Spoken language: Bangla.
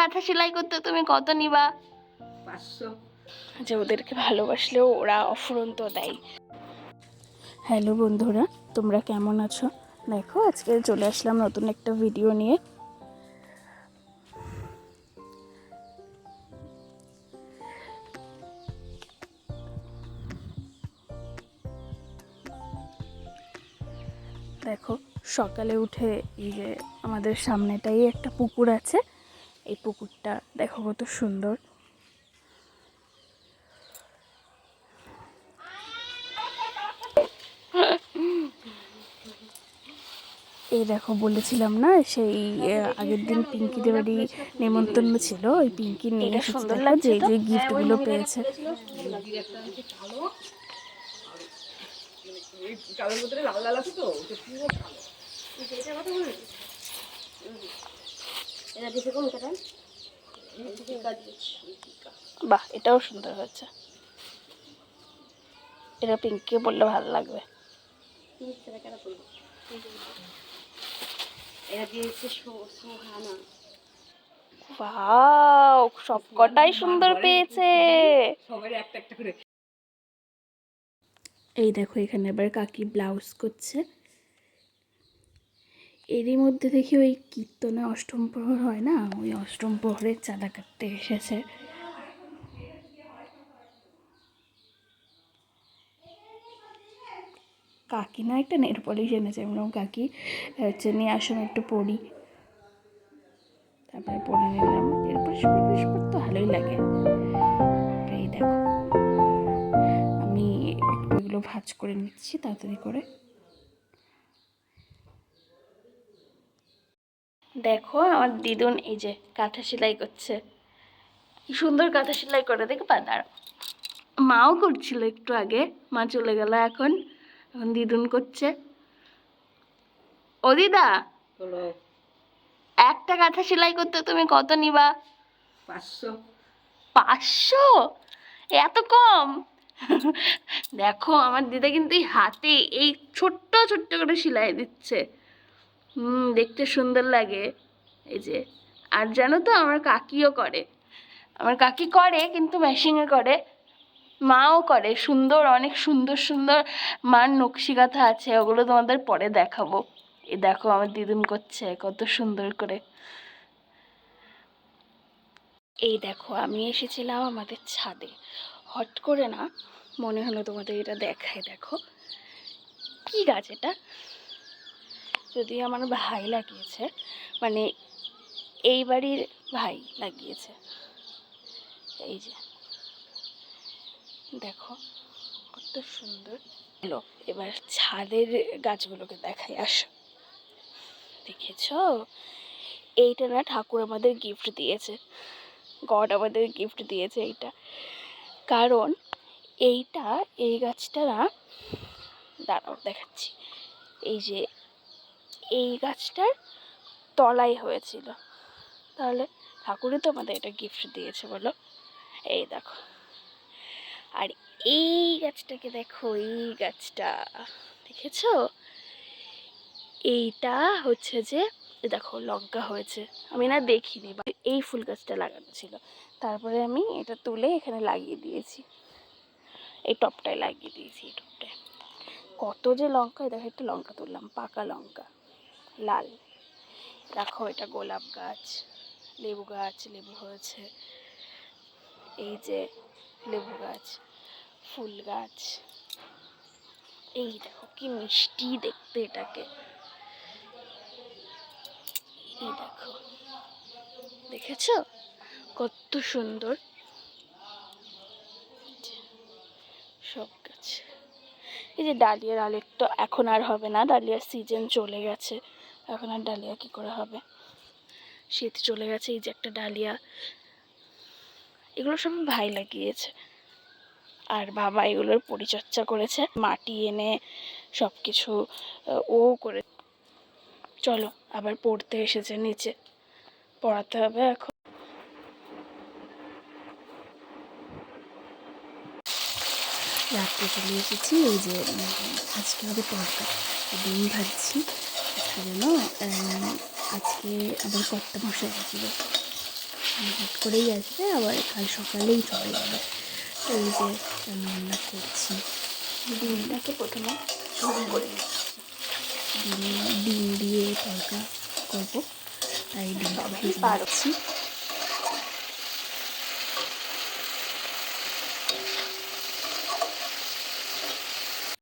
কাঁথা সেলাই করতে তুমি কত নিবা? 500। যে ওদেরকে ভালোবাসলেও ওরা অফুরন্ত দেয়। হ্যালো বন্ধুরা, তোমরা কেমন আছো? দেখো আজকে চলে আসলাম নতুন একটা ভিডিও নিয়ে। দেখো সকালে উঠে এই যে আমাদের সামনেটাই একটা পুকুর আছে, এই পুকুরটা দেখো কত সুন্দর। এই দেখো বলেছিলাম না সেই আগের দিন পিঙ্কিদের বাড়ি নেমন্তন্ন ছিল, ওই পিঙ্কি নিয়ে সুন্দর লাগছে যে গিফটগুলো পেয়েছে। কালোর ভিতরে লাল লাল আছে তো পুরো কালো। এটা কথা বলি এটা দিতে কোন কাটান বাহ, এটাও সুন্দর হয়েছে। এটা পিঙ্কি বললে ভালো লাগবে। এটা দিয়েছে সোহানা। ওয়াও, সবকটাই সুন্দর পেয়েছে। সবাই একটা একটা করে। এই দেখো এখানে আবার কাকি ব্লাউজ করছে। এরই মধ্যে দেখি ওই কীর্তনে অষ্টম প্রহর হয় না, ওই অষ্টম প্রহরের চাঁদা কাটতে এসেছে। কাকি না একটা নেল পলিশ এনেছে, আমরা কাকি হচ্ছে নিয়ে আসুন একটু পরি, তারপরে পরে নিলাম। এরপর তো ভালোই লাগে। এই দেখো আমি একটু এগুলো ভাঁজ করে নিচ্ছি তাড়াতাড়ি করে। দেখো আমার দিদুন এই যে কাঁথা সেলাই করছে, কি সুন্দর কাঁথা সেলাই করে, দেখো পাতার মাও করছিল একটু আগে, মা চলে গেল, এখন এখন দিদুন করছে। ও দিদা, হলো একটা কাঁথা সেলাই করতে তুমি কত নিবা? 500। 500? এত কম? দেখো আমার দিদা কিন্তু এই হাতে এই ছোট্ট ছোট্ট করে সেলাই দিচ্ছে, দেখতে সুন্দর লাগে। এই যে, আর জানো তো আমার কাকিও করে, আমার কাকি করে কিন্তু মেশিনে করে, মাও করে। সুন্দর, অনেক সুন্দর সুন্দর মার নকশি কাঁথা আছে, ওগুলো তোমাদের পরে দেখাবো। এই দেখো আমার দিদুন করছে কত সুন্দর করে। এই দেখো আমি এসেছিলাম আমাদের ছাদে, হট করে না মনে হলো তোমাদের এটা দেখায়। দেখো কি গাছ এটা, যদি আমার ভাই লাগিয়েছে, মানে এই বাড়ির ভাই লাগিয়েছে। এই যে দেখো কত সুন্দর। হলো এবার ছাদের গাছগুলোকে দেখাই, আসো। দেখেছো, এইটা না ঠাকুর আমাদের গিফট দিয়েছে, গড আমাদের গিফট দিয়েছে এইটা। কারণ এইটা, এই গাছটা না, দাঁড়াও দেখাচ্ছি, এই যে এই গাছটার তলায় হয়েছিল, তাহলে ঠাকুরই তো আমাদের এটা গিফট দিয়েছে বলো। এই দেখো, আর এই গাছটাকে দেখো, এই গাছটা দেখেছো, এইটা হচ্ছে যে দেখো লঙ্কা হয়েছে, আমি না দেখিনি, এই ফুল গাছটা লাগানো ছিল, তারপরে আমি এটা তুলে এখানে লাগিয়ে দিয়েছি, এই টপটায় লাগিয়ে দিয়েছি, এই টপটায় কত যে লঙ্কা। দেখো একটা লঙ্কা তুললাম, পাকা লঙ্কা, লাল। দেখো এটা গোলাপ গাছ, লেবু গাছ, লেবু হয়েছে, এই যে লেবু গাছ, ফুল গাছ। এই দেখো কি মিষ্টি দেখতে এটাকে, এই দেখো দেখেছো কত সুন্দর। সব গাছ, এই যে ডালিয়ার আলের তো এখন আর হবে না, ডালিয়ার সিজন চলে গেছে, এখন আর ডালিয়া কি করে হবে, শীত চলে গেছে। এই যে একটা ডালিয়া, এগুলো সব ভাই লাগিয়েছে, আর বাবা এগুলোর পরিচর্যা করেছে, মাটি এনে সব কিছু ও করে। চলো আবার পড়তে এসেছে নিচে, পড়াতে হবে এখন। রাত্রে চলে এসেছি, এই যে আজকে হবে তরকা, ডিম ভাজছি। আজকে যেন আজকে আবার কর্তা মশাই আসবে, হট করেই আসবে, আবার কাল সকালেই চলে যাবে। তো এই যে আমি রান্না করছি, ডিমটাকে প্রথমে ঝোল করে নিচ্ছি। ডিম দিয়ে তরকা করবো, তাই ডিমটা ভেজে নিচ্ছি।